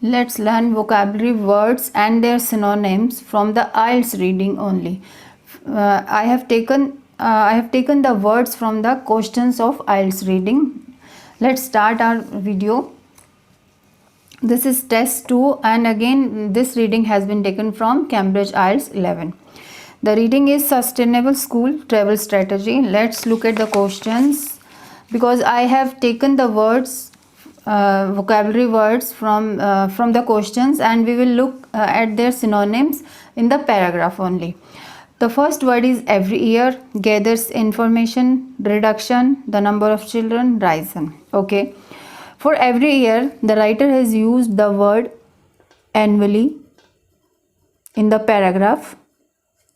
Let's learn vocabulary words and their synonyms from the IELTS reading only. I have taken the words from the questions of IELTS reading. Let's start our video. This is test 2, and again this reading has been taken from Cambridge IELTS 11. The reading is Sustainable School Travel Strategy. Let's look at the questions, because I have taken the words, vocabulary words from the questions, and we will look at their synonyms in the paragraph only. The first word is every year, gathers information, reduction, the number of children, risen. Okay. For every year, the writer has used the word annually in the paragraph.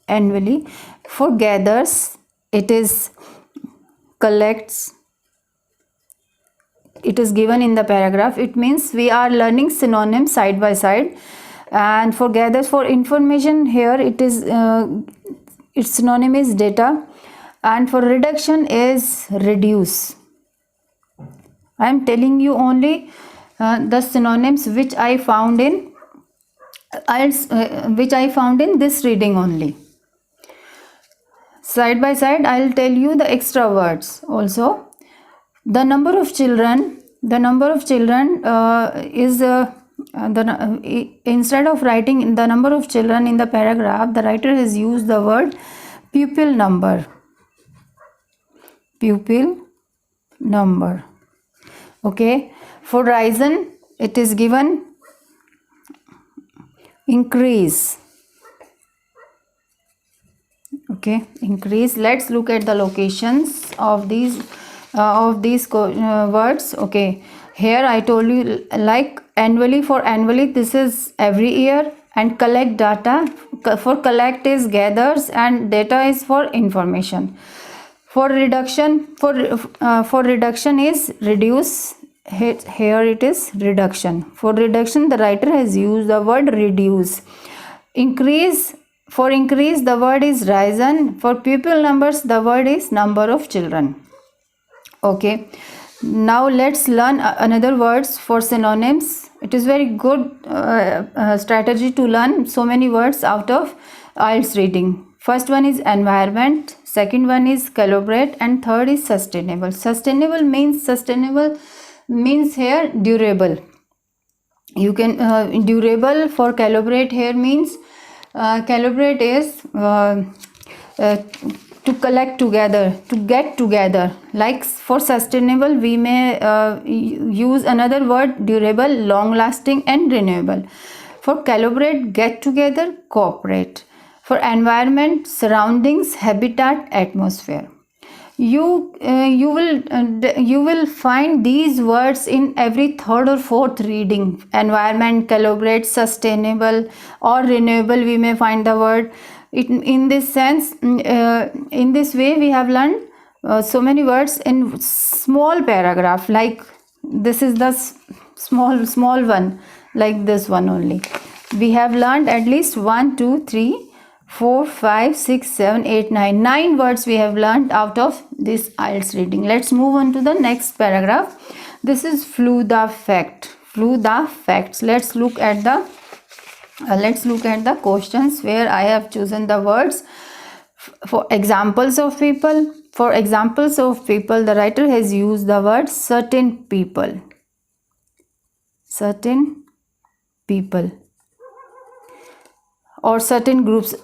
Annually. For gathers, it is collects. It is given in the paragraph. It means we are learning synonyms side by side. And for gathers, for information, here it is its synonym is data, and for reduction is reduce. I am telling you only the synonyms which I found in this reading only. Side by side, I will tell you the extra words also. The number of children is instead of writing the number of children in the paragraph, the writer has used the word pupil number. Pupil number. Okay. For risen, it is given increase. Okay, increase. Let's look at the locations of these words. Okay, here I told you, like annually, for annually this is every year, and collect data, for collect is gathers, and data is for information. For reduction, for reduction is reduce. Here it is reduction. For reduction, the writer has used the word reduce. Increase, for increase, the word is risen. For pupil numbers, the word is number of children. Okay, now let's learn another words for synonyms. It is very good strategy to learn so many words out of IELTS reading. First one is environment, second one is collaborate, and third is sustainable. Sustainable means here durable. You can durable. For collaborate, here means collaborate is to collect together, to get together. Like for sustainable, we may use another word, durable, long lasting, and renewable. For collaborate, get together, cooperate. For environment, surroundings, habitat, atmosphere. You will find these words in every third or fourth reading. Environment, collaborate, sustainable, or renewable, we may find the word. In this sense, in this way, we have learned so many words in small paragraph. Like this is the small one, like this one only. We have learned at least 1, 2, 3, 4, 5, 6, 7, 8, 9. 9 words we have learned out of this IELTS reading. Let's move on to the next paragraph. This is flew the fact. Flew the facts. Let's look at the questions where I have chosen the words. For examples of people. For examples of people, the writer has used the word certain people. Certain people. Or certain groups.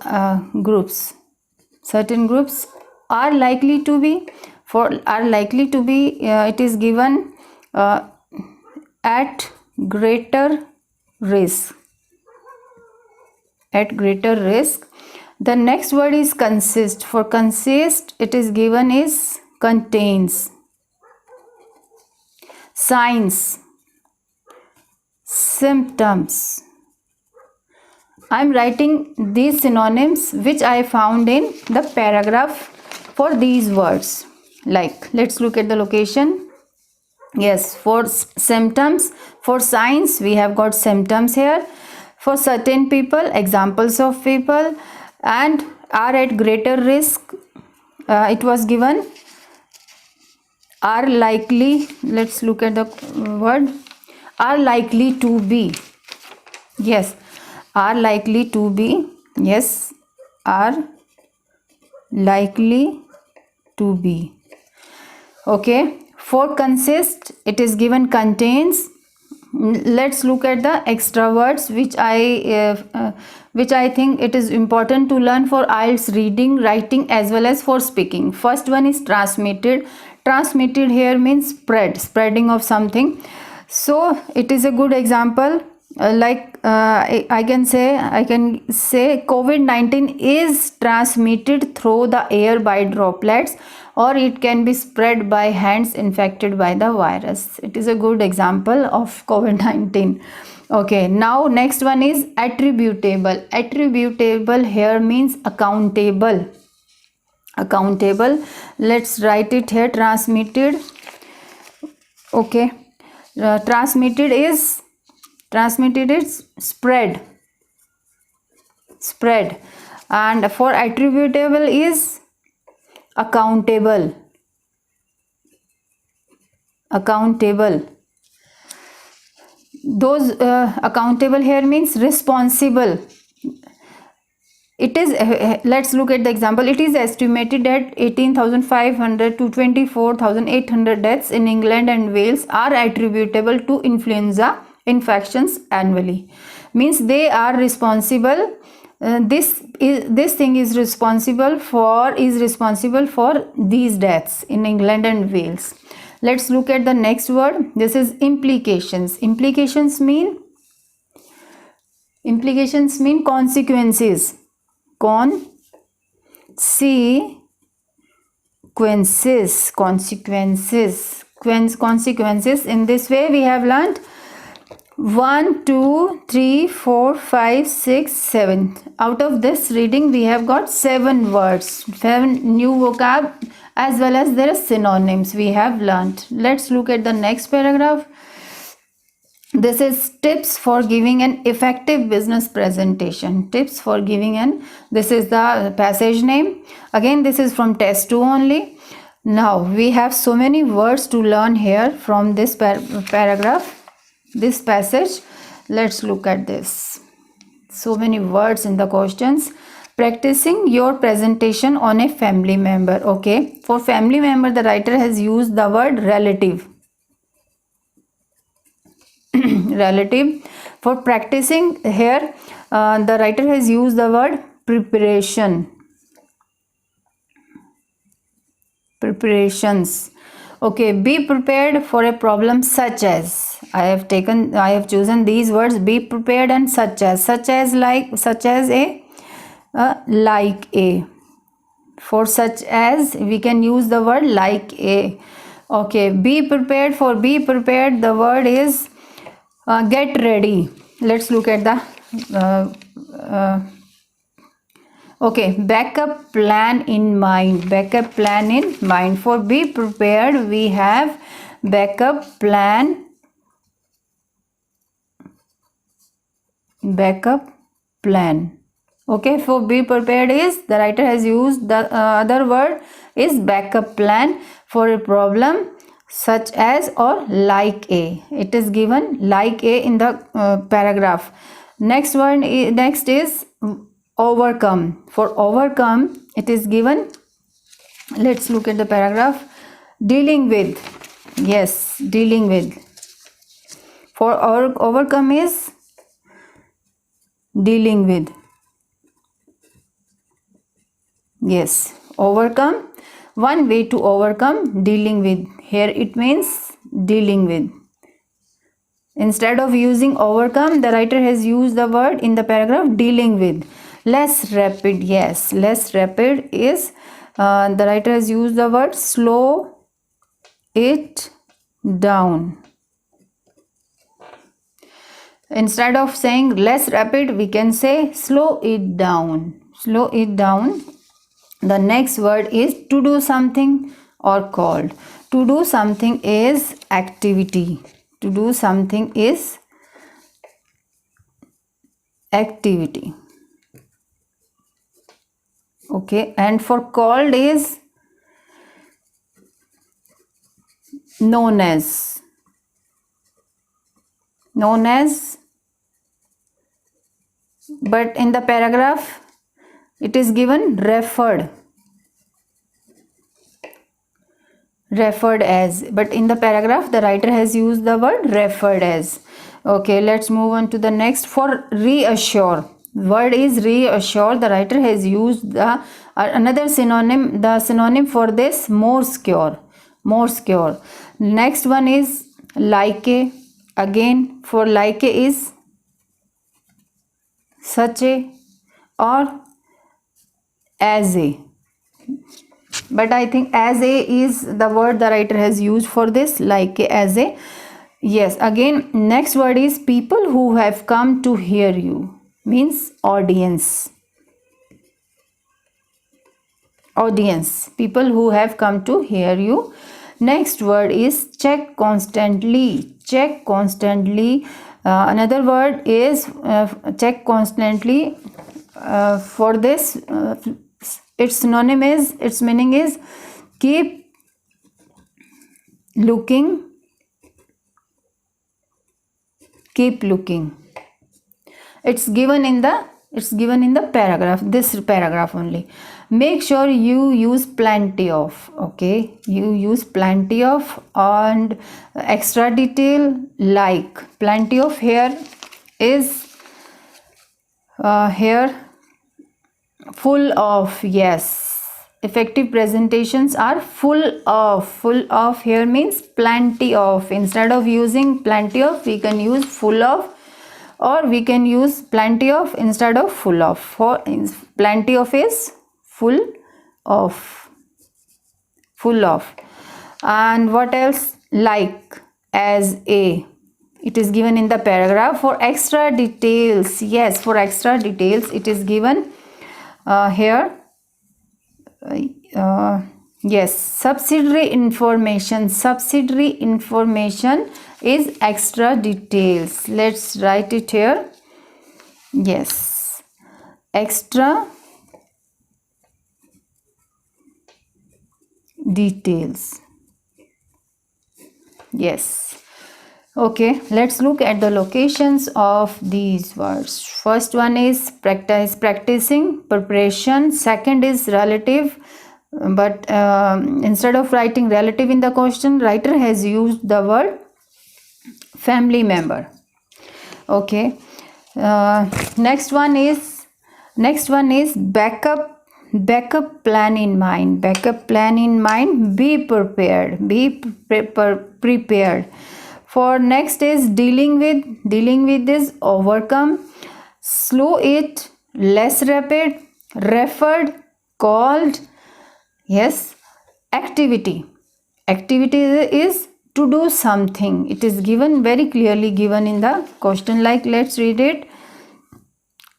Certain groups are likely to be. It is given at greater risk. At greater risk. The next word is consist. For consist, it is given is contains. Signs. Symptoms. I am writing these synonyms which I found in the paragraph for these words. Like, let's look at the location. Yes, for symptoms, for signs, we have got symptoms here. For certain people, examples of people, and are at greater risk, it was given are likely. Let's look at the word are likely to be. Yes, are likely to be. Yes, are likely to be. Okay, for consist, it is given contains. Let's look at the extra words which I think it is important to learn for IELTS reading, writing as well as for speaking. First one is transmitted. Transmitted here means spreading of something. So it is a good example. I can say COVID-19 is transmitted through the air by droplets, or it can be spread by hands infected by the virus. It is a good example of COVID-19. Okay, now next one is attributable. Attributable here means accountable. Accountable. Let's write it here. Transmitted. Okay, transmitted is spread, and for attributable is accountable. Those accountable here means responsible. It is let's look at the example. It is estimated that 18,500 to 24,800 deaths in England and Wales are attributable to influenza infections annually. Means they are responsible. This thing is responsible for these deaths in England and Wales. Let's look at the next word. This is implications. Implications mean consequences. Consequences. In this way we have learned 1 2 3 4 5 6 7. Out of this reading we have got 7 words, 7 new vocab as well as their synonyms we have learned. Let's look at the next paragraph. This is tips for giving an effective business presentation. Tips for giving this is the passage name. Again, this is from test 2 only. Now we have so many words to learn here from this paragraph, this passage. Let's look at this. So many words in the questions. Practicing your presentation on a family member. Okay, for family member the writer has used the word relative. Relative. For practicing here the writer has used the word preparations. Okay, be prepared for a problem such as. I have chosen these words, be prepared and such as like a. For such as we can use the word like a. Okay, be prepared. For be prepared the word is get ready. Let's look at the okay, backup plan in mind. Backup plan in mind. For be prepared we have backup plan. Okay, for be prepared is the writer has used the other word is backup plan for a problem such as or like a. It is given like a in the paragraph. Next is overcome. For overcome it is given. Let's look at the paragraph. Dealing with. Yes, dealing with. For overcome is dealing with. Yes, overcome. One way to overcome, dealing with. Here it means dealing with. Instead of using overcome, the writer has used the word in the paragraph dealing with. Less rapid. Yes, less rapid is the writer has used the word slow it down. Instead of saying less rapid, we can say slow it down. Slow it down. The next word is to do something or called. To do something is activity. To do something is activity. Okay, and for called is known as. but in the paragraph it is given referred as, but in the paragraph the writer has used the word referred as. Okay, let's move on to the next. For reassure, word is reassure, the writer has used the another synonym, the synonym for this, more secure. Next one is like a, again for like a is such a or as a, but I think as a is the word the writer has used for this, like a, as a. Yes, again next word is people who have come to hear you, means audience. People who have come to hear you. Next word is check constantly. Another word is check constantly. For this its synonym is, its meaning is keep looking. It's given in the paragraph, this paragraph only. Make sure you use plenty of. Okay, you use plenty of, and extra detail like plenty of here is here full of. Yes, effective presentations are full of here means plenty of. Instead of using plenty of, we can use full of, or we can use plenty of instead of full of. For plenty of is full of. And what else? Like, as a, it is given in the paragraph. For extra details, yes, for extra details it is given here. Yes, subsidiary information is extra details. Let's write it here. Yes, extra details. Yes. Okay, let's look at the locations of these words. First one is practicing, preparation. Second is relative, but instead of writing relative in the question, writer has used the word family member. Okay, next one is backup plan in mind. Be prepared. For next is dealing with is overcome, slow it, less rapid, referred, called. Yes, activity is to do something. It is given, very clearly given in the question. Like, let's read it.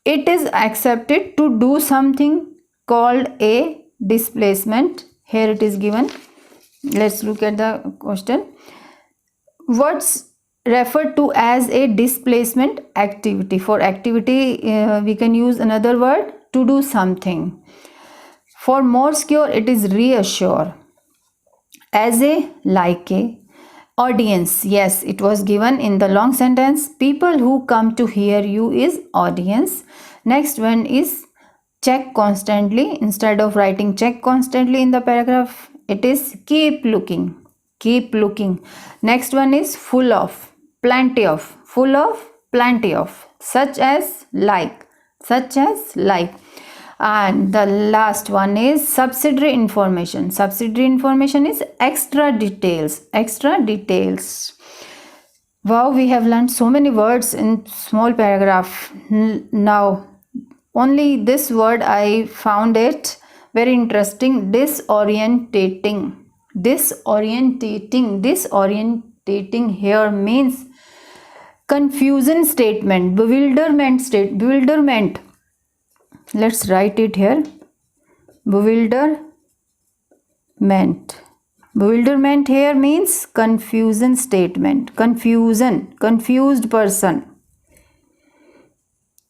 It is accepted to do something called a displacement. Here it is given. Let's look at the question. What's referred to as a displacement activity? For activity we can use another word, to do something. For more secure it is reassure. As a, like a. Audience, yes, it was given in the long sentence. People who come to hear you is audience. Next one is check constantly. Instead of writing check constantly in the paragraph, it is keep looking. Next one is full of, plenty of, plenty of, such as like. And the last one is subsidiary information. Is extra details. Wow, we have learned so many words in small paragraph. Now only this word I found it very interesting, disorientating. Here means confusion statement, bewilderment. Let's write it here. Bewilderment here means confusion statement. Confused person.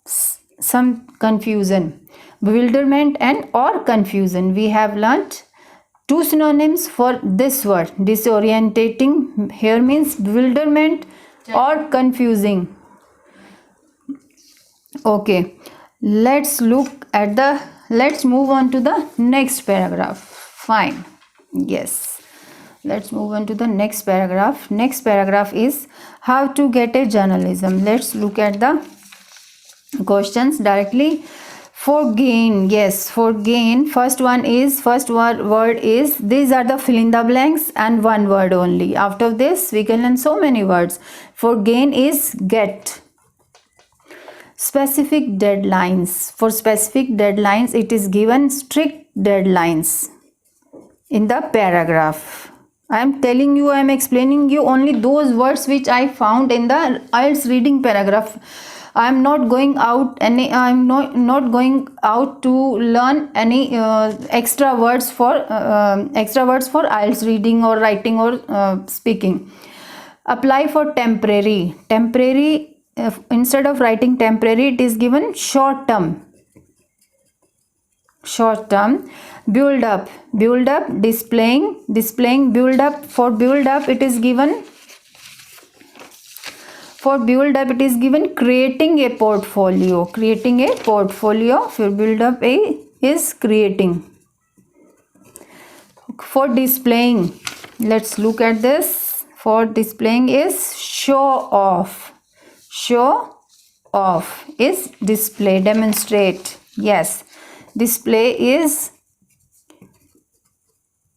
Some confusion. Bewilderment and or confusion. We have learnt two synonyms for this word. Disorientating here means bewilderment or confusing. Okay, let's move on to the next paragraph. Fine. Yes. Let's move on to the next paragraph. Next paragraph is how to get a journalism. Let's look at the questions directly. For gain, yes, for gain, first word is, these are the fill in the blanks and one word only. After this we can learn so many words. For gain is get. Specific deadlines, for specific deadlines it is given strict deadlines in the paragraph. I am telling you, I am explaining you only those words which I found in the IELTS reading paragraph. I am not going out to learn any extra words for IELTS reading or writing or speaking. Apply for temporary. Instead of writing temporary, it is given short term. Build up, displaying, build up. For build up it is given creating a portfolio. For build up is creating. For displaying, let's look at this. For displaying is show off is display, demonstrate. Yes, display is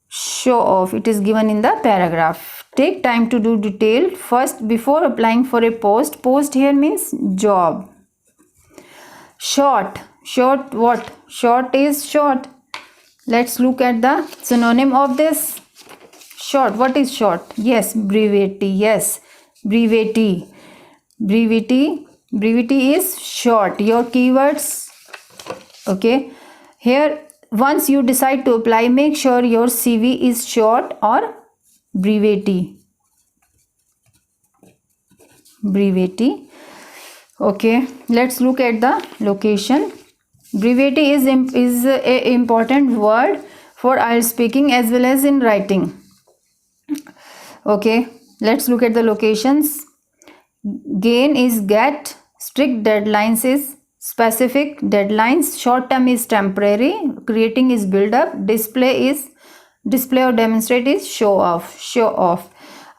show off. It is given in the paragraph. Take time to do detail first before applying for a post. Post here means job. Short what? Short is short. Let's look at the synonym of this. Short, what is short? Yes, brevity. Yes, brevity is short. Your keywords. Okay, here once you decide to apply, make sure your CV is short or brevity. Okay, let's look at the location. Brevity is a important word for IELTS speaking as well as in writing. Okay, let's look at the locations. Gain is get. Strict deadlines is specific deadlines. Short term is temporary. Creating is build up. Display or demonstrate is show off.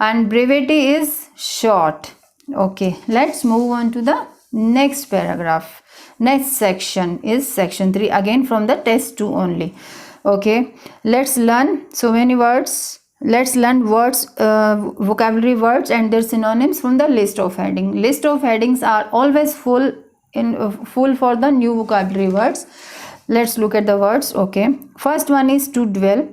And brevity is short. Okay, let's move on to the next paragraph. Next section is section 3, again from the test 2 only. Okay, let's learn so many words. Let's learn words, vocabulary words and their synonyms from the list of heading. List of headings are always full for the new vocabulary words. Let's look at the words. Okay, first one is to dwell.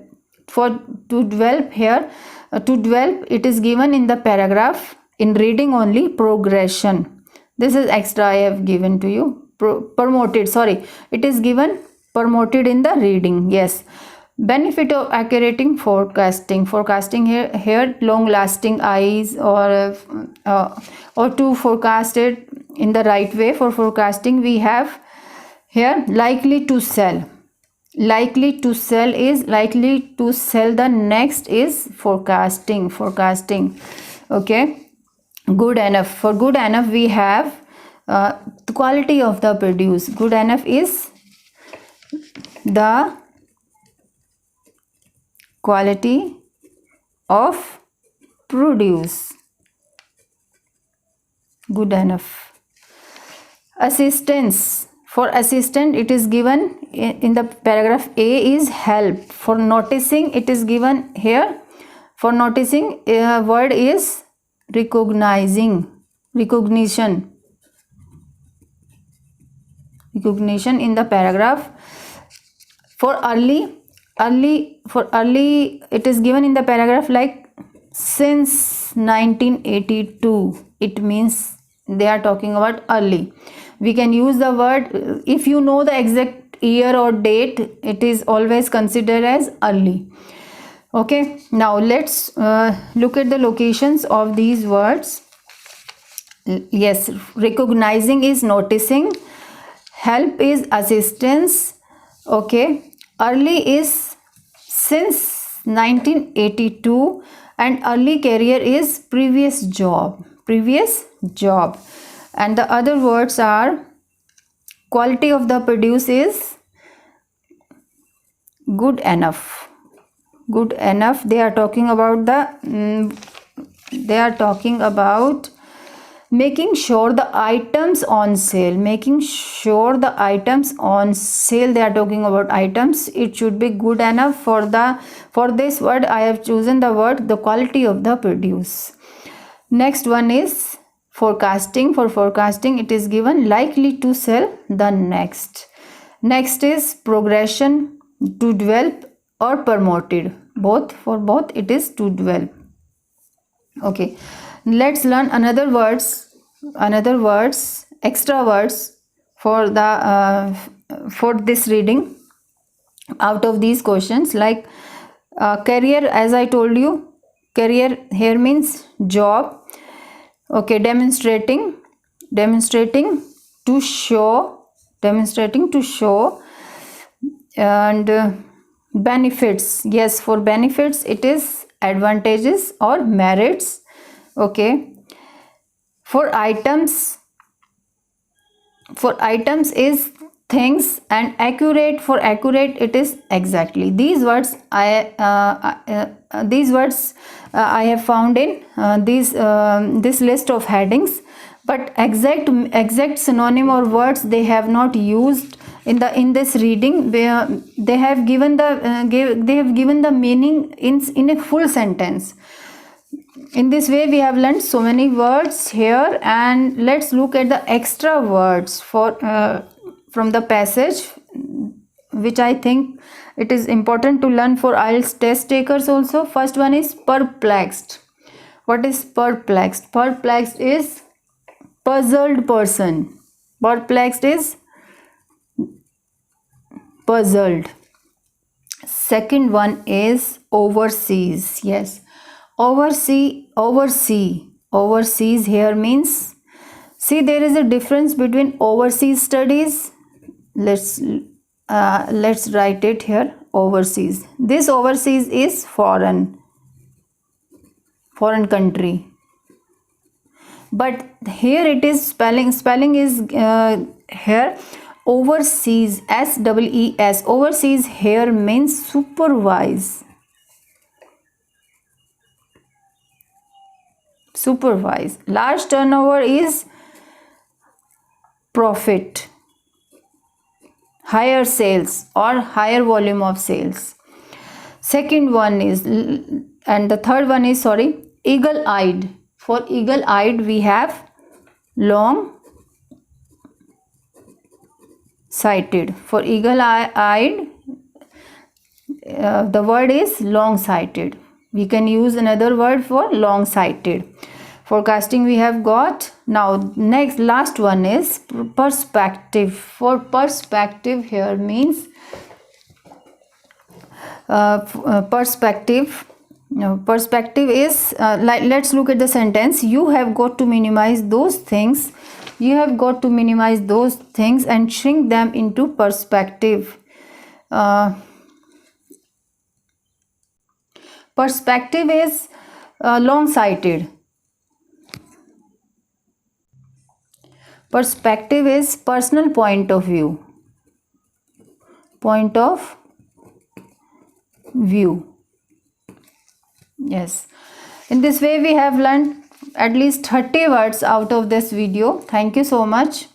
For to dwell here, to dwell, it is given in the paragraph in reading only. Progression, this is extra I have given to you. Promoted, sorry, it is given promoted in the reading. Yes. Benefit of accurate forecasting here long lasting eyes or to forecast it in the right way. For forecasting we have here likely to sell. Is likely to sell. The next is forecasting. Okay, good enough. For good enough we have the quality of the produce. Good enough is the quality of produce. Good enough. Assistance. For assistant it is given in the paragraph A is help. For noticing it is given here. For noticing word is recognition in the paragraph. For early it is given in the paragraph like since 1982. It means they are talking about early. We can use the word, if you know the exact year or date, it is always considered as early. Okay, now let's look at the locations of these words. Yes, recognizing is noticing, help is assistance. Okay, early is since 1982 and early career is previous job. And the other words are quality of the produce is good enough. Good enough. They are talking about they are talking about making sure the items on sale. Making sure the items on sale. They are talking about items. It should be good enough. For this word I have chosen the word the quality of the produce. Next one is forecasting. For forecasting it is given likely to sell the next. Next is progression, to develop or promoted. For both it is to develop. Okay, let's learn another words, extra words for this reading out of these questions. Like career, as I told you, career here means job. Okay, demonstrating to show, and benefits. Yes, for benefits it is advantages or merits. Okay, for items is things, and accurate, for accurate it is exactly. These words I have found in this list of headings, but exact synonym or words they have not used in this reading. They have given the meaning in a full sentence. In this way we have learned so many words here, and let's look at the extra words from the passage, which I think it is important to learn for IELTS test takers also. First one is perplexed. What is perplexed? Perplexed is puzzled person. Perplexed is puzzled. Second one is overseas. Yes, overseas here means, see, there is a difference between overseas studies. Let's write it here. Overseas, this overseas is foreign country, but here it is spelling is here overseas, SEES. Overseas here means supervise. Large turnover is profit, higher sales or higher volume of sales. Second one is, and the third one is, eagle-eyed. For eagle-eyed we have long-sighted. For eagle-eyed the word is long-sighted. We can use another word for long-sighted. Forecasting we have got. Now last one is perspective. For perspective here means perspective is let's look at the sentence. You have got to minimize those things. And shrink them into perspective. Perspective is long-sighted. Perspective is personal point of view. Yes. In this way we have learned at least 30 words out of this video. Thank you so much.